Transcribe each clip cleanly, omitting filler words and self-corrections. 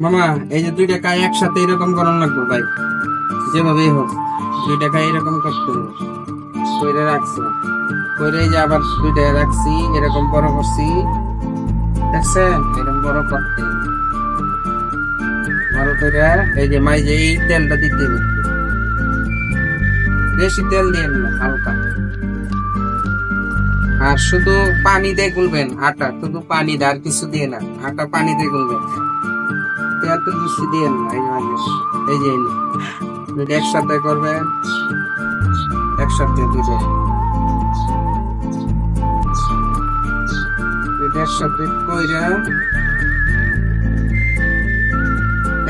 মামা এই যে দুইটা কাজ একসাথে এরকম করান লাগবে ভাই, যেভাবেই হোক দুইটা কাজ এরকম করতে হবে। কইরে রাখছি, কইরে এই যে আবার দুইটা রাখছি, এরকম বড় করছি, দেখছেন এরকম বড় করতে বড় করে এই যে মাইজে এই তেলটা দিতে হবে, বেশি তেল দিয়ে না, হালকা। আর শুধু পানি দিয়ে গুলবেন আটা, শুধু পানি দিয়ে, আর কিছু দিয়ে না, আটা পানি দিয়ে গুলবেন, তেল তো বেশি দিয়ে না। এই যে দুটো একসাথে করবেন, একসাথে দুটো একসাথে কইরা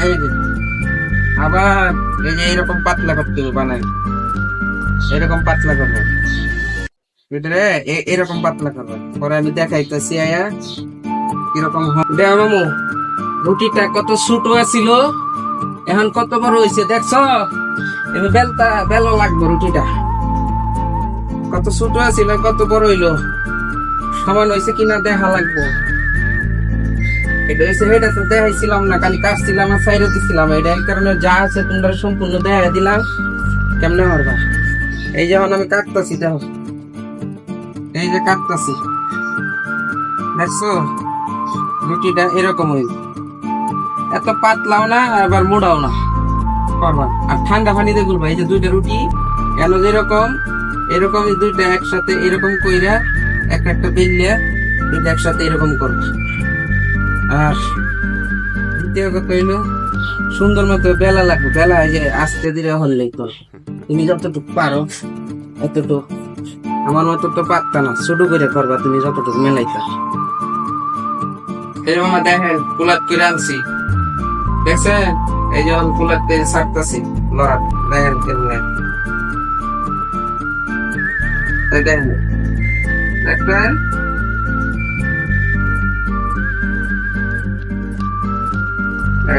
এই যে আবার এই যে এরকম পাতলা করতে হবে, বানাই এরকম পাতলা করবেন ভিতরে, এরকম পাতলা করবেন। পরে আমি দেখাইতেছি আয়া কিরকম দেখ মামু, রুটিটা কত ছোট ছিল এখন কত বড় হয়েছে দেখছ। এবার বেলা লাগবে, রুটিটা কত ছোট ছিল কত বড় হইলো, সমান হয়েছে কিনা দেখা লাগবো। এটা হয়েছে এটা তো দেখাইছিলাম না, খালি কাটছিলাম আর সাইডে দিছিলাম, এটা এই কারণে যা আছে তোমরা সম্পূর্ণ দেখা দিলাম কেমনে পারবা। এই যখন আমি কাটতাছি দেখো, এই যে কাটতাছি দেখছো, রুটিটা এরকম হইবে, এত পাতলাও না আবার মোড়াও না করবা। আর ঠান্ডা পানিতে গুলবা। এই যে দুইটা রুটি কেন যেরকম এরকম দুইটা একসাথে এরকম কইরা একটা বেললে দুইটা একসাথে এরকম করবা। আর দ্বিতীয় কথা হইলো সুন্দর মতো বেলা লাগবে, বেলা এই যে আস্তে ধীরে হলেই তো, তুমি যতটুকু পারো এতটুকু, আমার মতো তো পারতা না, ছোট করে করবা তুমি যতটুকু মেলাইতা। এই মামা দেখেন পুলাত করে আনছি, দেখছেন এই যে পুলাত করে ছাড়তাছি লড়া, দেখেন কেমন দেখেন দেখবেন।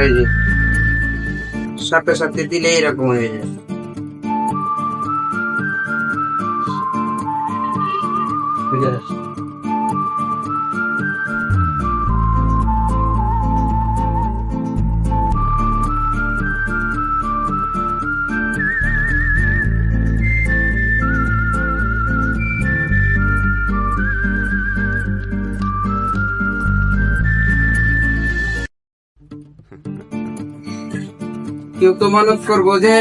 এই যে সাথে সাথে দিলে এরকম হয়ে যায়। কেউ তো মানত করবো যে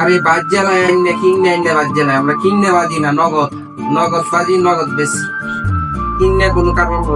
আরে বাদ জ্বালায় আইনে কিনে আইনে বাদ জ্বালায়, আমরা কিনে বাজি না, নগদ নগদ বাজি, নগদ বেশি কিনে কোনো কারণ করে